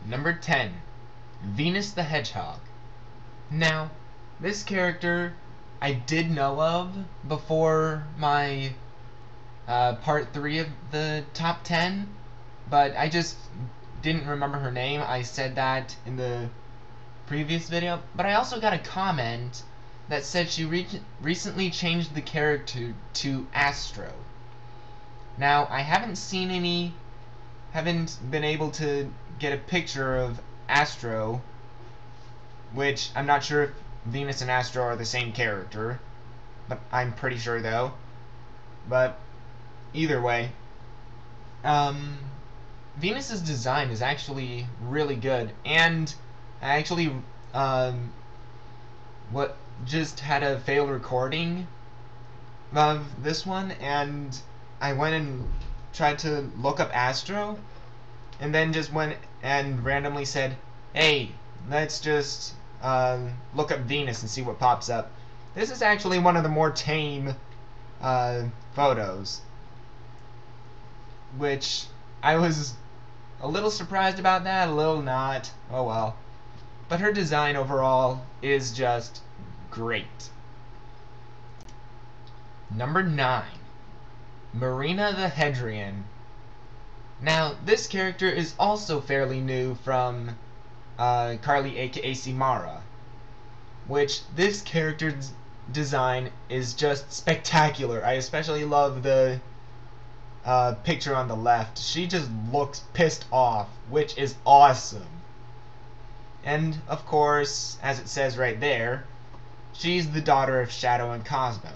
Number 10. Venus the Hedgehog. Now, this character I did know of before my part 3 of the top 10, but I just didn't remember her name. I said that in the previous video, but I also got a comment that said she recently changed the character to Astro. Now, I haven't been able to get a picture of Astro, which I'm not sure if Venus and Astro are the same character, but I'm pretty sure though. But either way, Venus's design is actually really good, and I actually just had a failed recording of this one, and I went and tried to look up Astro, and then just went and randomly said, hey, let's just look up Venus and see what pops up. This is actually one of the more tame photos, which I was a little surprised about that, a little not. Oh well. But her design overall is just great. Number 9. Marina the Hedrian. Now, this character is also fairly new from Carly aka Simara, which this character's design is just spectacular. I especially love the picture on the left. She just looks pissed off, which is awesome. And, of course, as it says right there, she's the daughter of Shadow and Cosmo.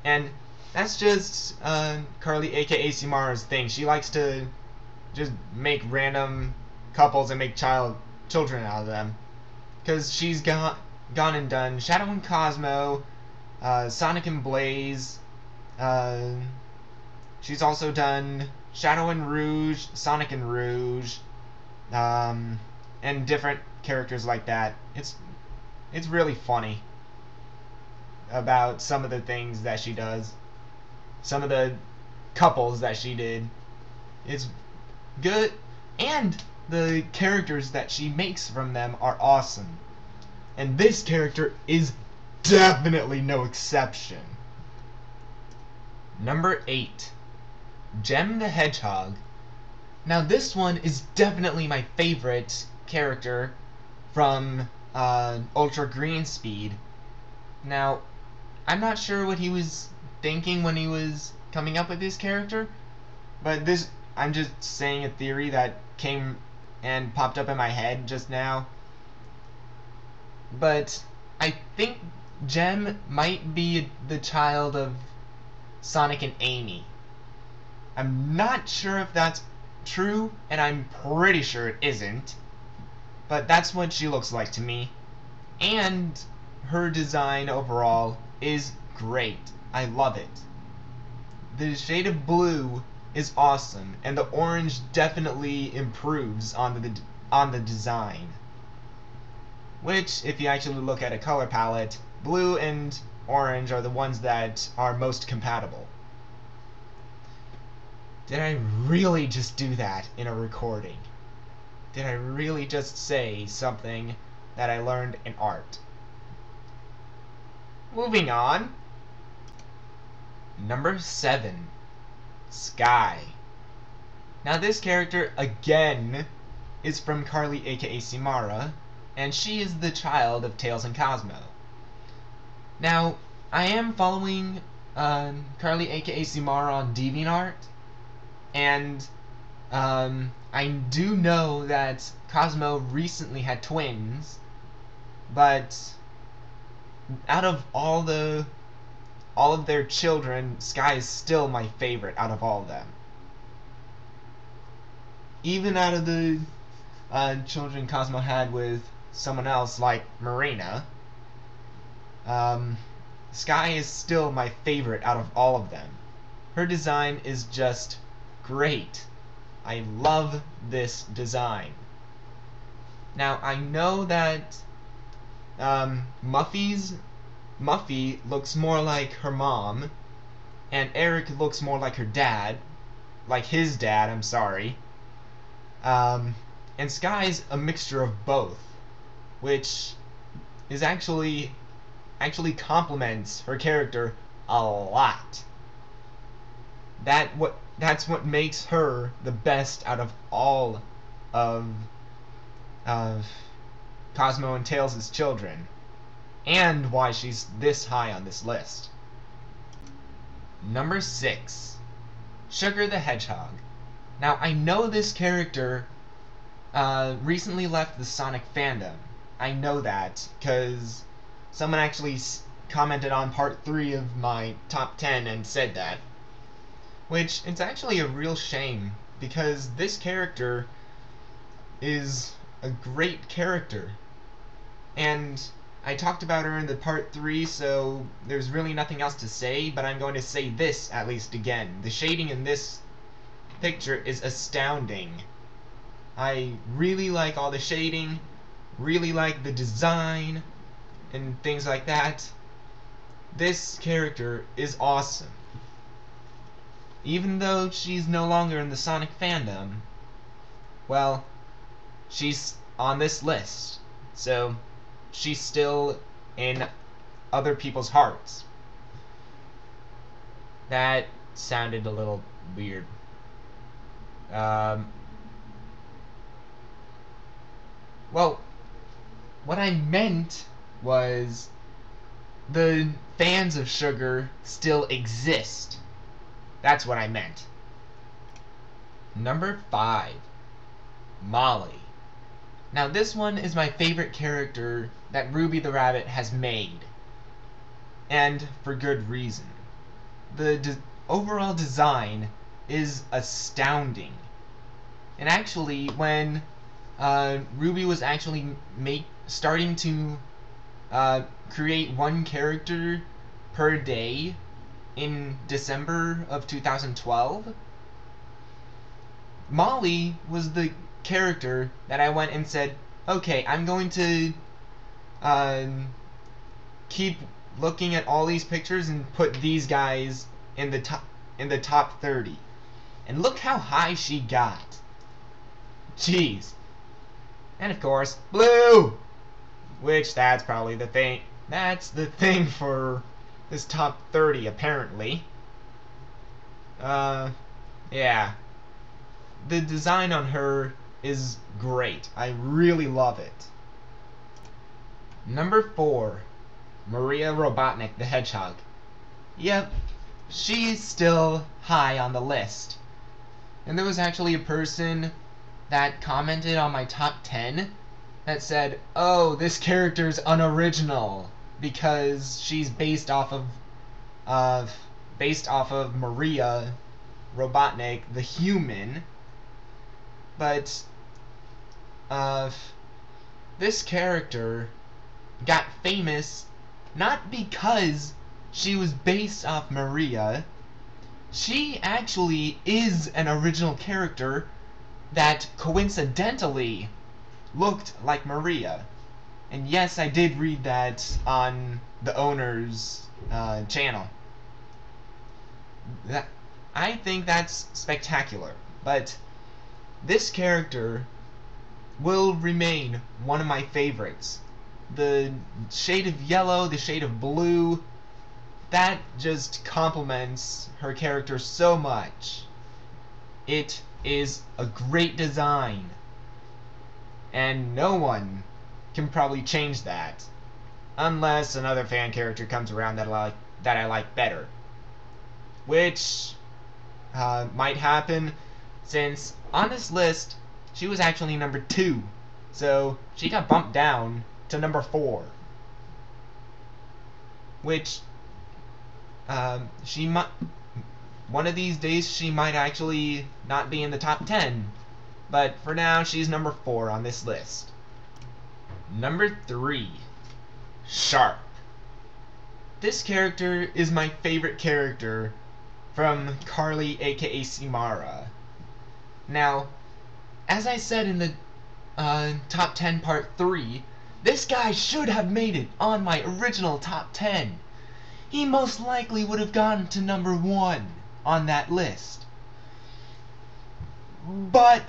And that's just Carly aka Simara's thing. She likes to just make random couples and make children out of them. Because she's gone and done Shadow and Cosmo, Sonic and Blaze, she's also done Shadow and Rouge, Sonic and Rouge, and different characters like that. It's really funny about some of the things that she does, some of the couples that she did. It's good, and the characters that she makes from them are awesome. And this character is definitely no exception. Number 8. Jem the Hedgehog. Now this one is definitely my favorite character from Ultra Green Speed. Now, I'm not sure what he was thinking when he was coming up with this character, but I'm just saying a theory that came and popped up in my head just now. But I think Jem might be the child of Sonic and Amy. I'm not sure if that's true, and I'm pretty sure it isn't, but that's what she looks like to me. And her design overall is great. I love it. The shade of blue is awesome, and the orange definitely improves on the design. Which, if you actually look at a color palette, blue and orange are the ones that are most compatible. Did I really just do that in a recording? Did I really just say something that I learned in art? Moving on. Number 7. Sky. Now this character, again, is from Carly aka Simara, and she is the child of Tails and Cosmo. Now, I am following Carly aka Simara on DeviantArt, and I do know that Cosmo recently had twins, but out of all of their children, Sky is still my favorite out of all of them. Even out of the children Cosmo had with someone else like Marina, Sky is still my favorite out of all of them. Her design is just great. I love this design. Now, I know that Muffy looks more like her mom, and Eric looks more like her dad, like his dad, I'm sorry. And Sky's a mixture of both, which is actually complements her character a lot. That's what makes her the best out of all of Cosmo and Tails' children, and why she's this high on this list. Number 6, Sugar the Hedgehog. Now, I know this character recently left the Sonic fandom. I know that because someone actually commented on part 3 of my top 10 and said that. Which, it's actually a real shame, because this character is a great character. And I talked about her in the part 3, so there's really nothing else to say, but I'm going to say this at least again. The shading in this picture is astounding. I really like all the shading, really like the design, and things like that. This character is awesome. Even though she's no longer in the Sonic fandom, well, she's on this list, so she's still in other people's hearts. That sounded a little weird. Well, what I meant was the fans of Sugar still exist. That's what I meant. Number 5, Molly. Now this one is my favorite character that Ruby the Rabbit has made. And for good reason. The overall design is astounding. And actually, when Ruby was actually starting to create one character per day in December of 2012, Molly was the character that I went and said, okay, I'm going to keep looking at all these pictures and put these guys in the top 30. And look how high she got. Jeez. And of course, Blue! Which, that's probably the thing. That's the thing for this top 30, apparently. Yeah. The design on her is great. I really love it. Number 4, Maria Robotnik the Hedgehog. Yep, she's still high on the list. And there was actually a person that commented on my top 10 that said, oh, this character's unoriginal because she's based off of Maria Robotnik the human. But this character got famous not because she was based off Maria. She actually is an original character that coincidentally looked like Maria. And yes, I did read that on the owner's channel. I think that's spectacular, but this character will remain one of my favorites. The shade of yellow, the shade of blue, that just complements her character so much. It is a great design, and no one can probably change that, unless another fan character comes around that I like better, which might happen, since on this list she was actually number 2, so she got bumped down to number 4, which she might, one of these days she might actually not be in the top 10, but for now she's number 4 on this list. Number 3, Sharp. This character is my favorite character from Carly, aka Simara. Now, as I said in the top 10 part 3, this guy should have made it on my original top 10. He most likely would have gone to number 1 on that list. But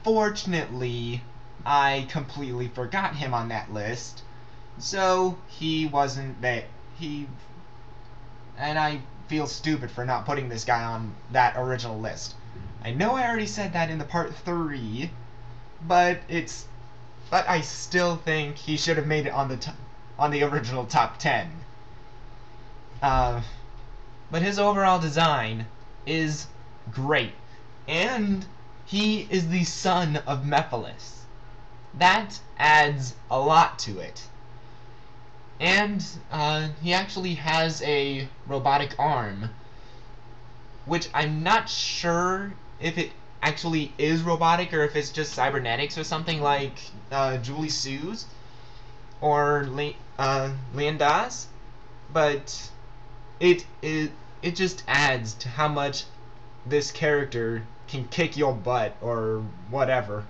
unfortunately, I completely forgot him on that list, so he wasn't there. And I feel stupid for not putting this guy on that original list. I know I already said that in the part 3, but I still think he should have made it on the original top 10. But his overall design is great, and he is the son of Mephiles. That adds a lot to it. And he actually has a robotic arm, which I'm not sure if it actually is robotic or if it's just cybernetics or something like Julie Sue's or Lianda's, but it just adds to how much this character can kick your butt or whatever.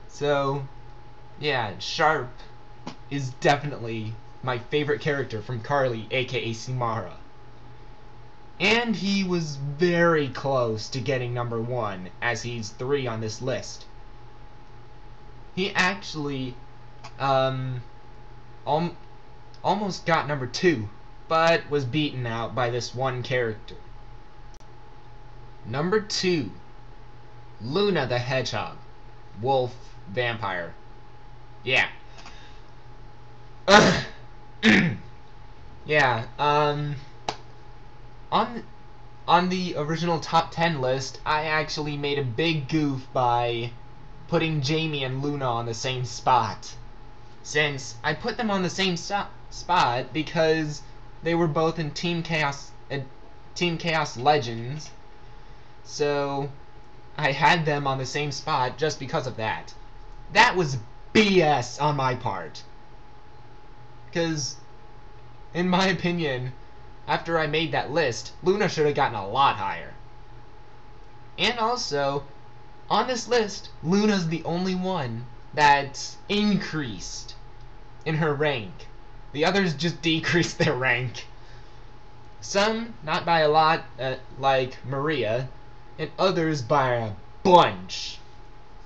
So yeah, Sharp is definitely my favorite character from Carly, aka Samara. And he was very close to getting number 1, as he's 3 on this list. He actually almost got number 2, but was beaten out by this one character. Number 2, Luna the Hedgehog. Wolf Vampire. Yeah. Yeah, on the original top 10 list, I actually made a big goof by putting Jamie and Luna on the same spot. Since I put them on the same spot because they were both in Team Chaos Legends, so I had them on the same spot just because of that. That was BS on my part. Because, in my opinion, after I made that list, Luna should have gotten a lot higher. And also, on this list, Luna's the only one that increased in her rank. The others just decreased their rank. Some, not by a lot, like Maria, and others by a bunch,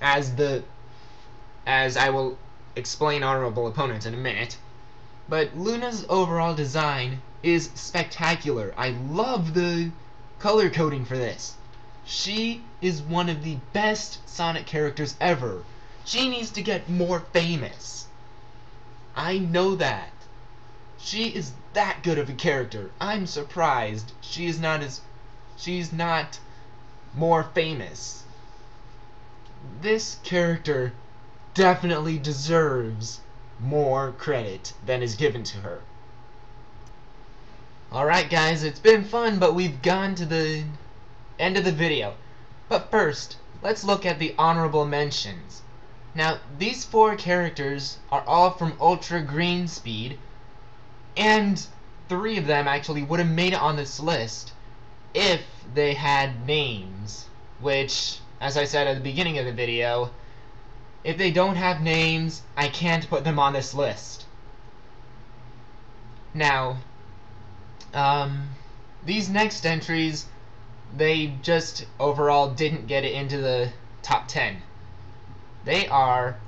as I will explain honorable opponents in a minute. But Luna's overall design is spectacular. I love the color coding for this. She is one of the best Sonic characters ever. She needs to get more famous. I know that. She is that good of a character. I'm surprised she's not more famous. This character definitely deserves more credit than is given to her. Alright guys, it's been fun, but we've gone to the end of the video. But first, let's look at the honorable mentions. Now, these 4 characters are all from Ultra Green Speed, and 3 of them actually would have made it on this list if they had names, which, as I said at the beginning of the video, if they don't have names, I can't put them on this list. Now, these next entries, they just overall didn't get it into the top 10. They are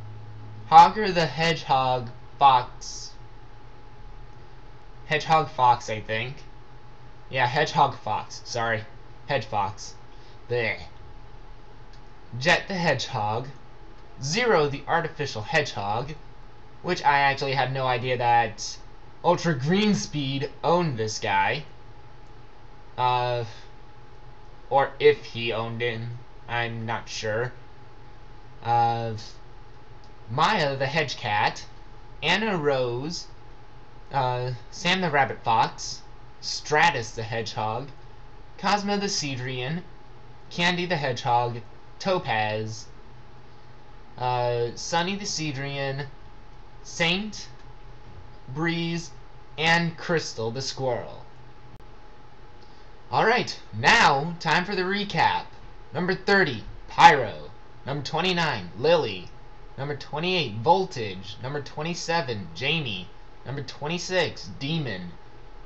Hogger the Hedgehog Fox. Hedgehog Fox, I think. Yeah, Hedgehog Fox. Sorry. Hedge Fox. There. Jet the Hedgehog. Zero the Artificial Hedgehog, which I actually had no idea that Ultra Green Speed owned this guy. Or if he owned him, I'm not sure. Maya the Hedge Cat, Anna Rose, Sam the Rabbit Fox, Stratus the Hedgehog, Cosmo the Cedrian, Candy the Hedgehog, Topaz, Sunny the Cedrian, Saint, Breeze, and Crystal the Squirrel. Alright, now, time for the recap. Number 30, Pyro. Number 29, Lily. Number 28, Voltage. Number 27, Jamie. Number 26, Demon.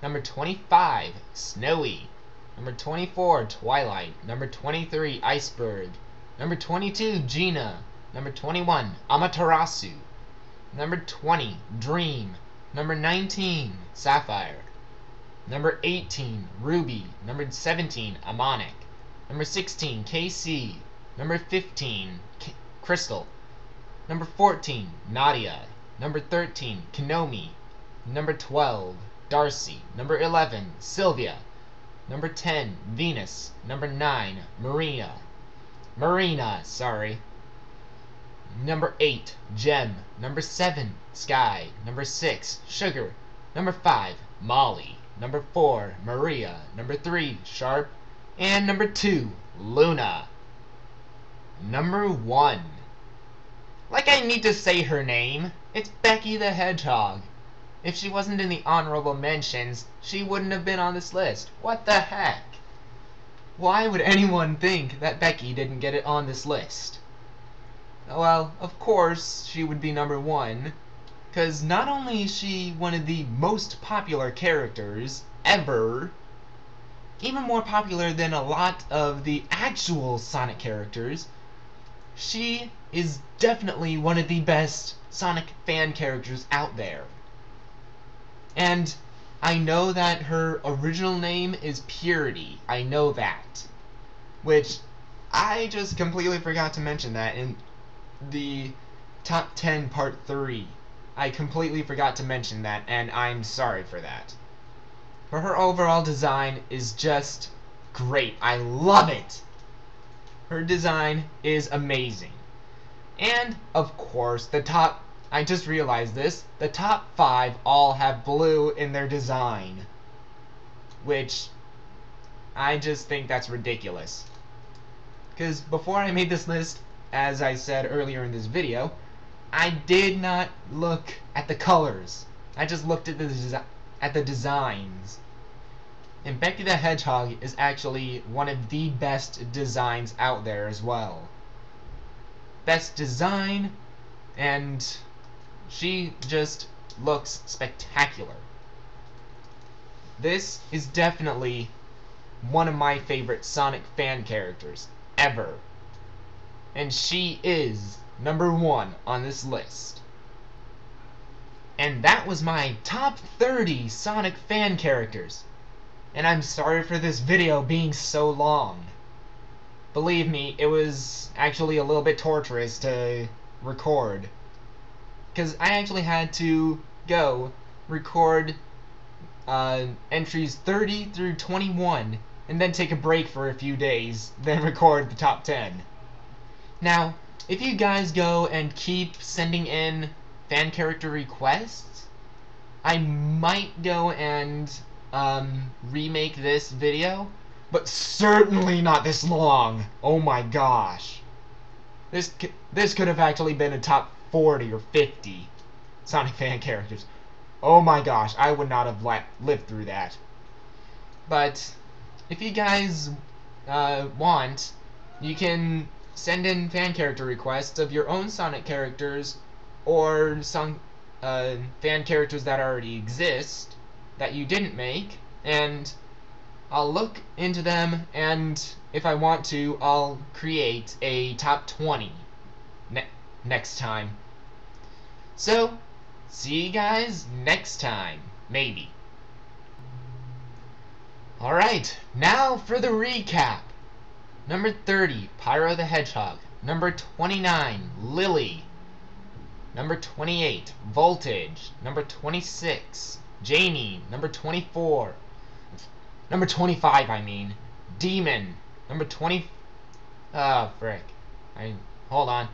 Number 25, Snowy. Number 24, Twilight. Number 23, Iceberg. Number 22, Gina. Number 21, Amaterasu. Number 20, Dream. Number 19, Sapphire. Number 18, Ruby. Number 17, Amonic. Number 16, KC. Number 15, Crystal. Number 14, Nadia. Number 13, Kinomi. Number 12, Darcy. Number 11, Sylvia. Number 10, Venus. Number 9, Marina, sorry. Number 8, Gem. Number 7, Sky. Number 6, Sugar. Number 5, Molly. Number 4, Maria. Number 3, Sharp. And number 2, Luna. Number 1. Like I need to say her name. It's Becky the Hedgehog. If she wasn't in the honorable mentions, she wouldn't have been on this list. What the heck? Why would anyone think that Becky didn't get it on this list? Well, of course she would be number 1, because not only is she one of the most popular characters ever, even more popular than a lot of the actual Sonic characters, she is definitely one of the best Sonic fan characters out there. And I know that her original name is Purity. I know that. Which, I just completely forgot to mention that in the Top 10 Part 3. I completely forgot to mention that, and I'm sorry for that. But her overall design is just great. I love it! Her design is amazing. And, of course, I just realized this, the top 5 all have blue in their design. Which, I just think that's ridiculous. Because before I made this list, as I said earlier in this video, I did not look at the colors. I just looked at the designs. And Becky the Hedgehog is actually one of the best designs out there as well. Best design, and she just looks spectacular. This is definitely one of my favorite Sonic fan characters ever. And she is number 1 on this list. And that was my top 30 Sonic fan characters. And I'm sorry for this video being so long. Believe me, it was actually a little bit torturous to record. Because I actually had to go record entries 30 through 21 and then take a break for a few days, then record the top 10. Now, if you guys go and keep sending in fan character requests, I might go and remake this video, but certainly not this long. Oh my gosh. This could have actually been a top 40 or 50 Sonic fan characters. Oh my gosh, I would not have lived through that. But if you guys want, you can send in fan character requests of your own Sonic characters or some fan characters that already exist that you didn't make, and I'll look into them, and if I want to, I'll create a top 20 next time. So, see you guys next time, maybe. Alright, now for the recap. Number 30, Pyro the Hedgehog. Number 29, Lily. Number 28, Voltage. Number 26, Janie. Number 24, number 25, I mean, Demon. Number 20, frick. Hold on.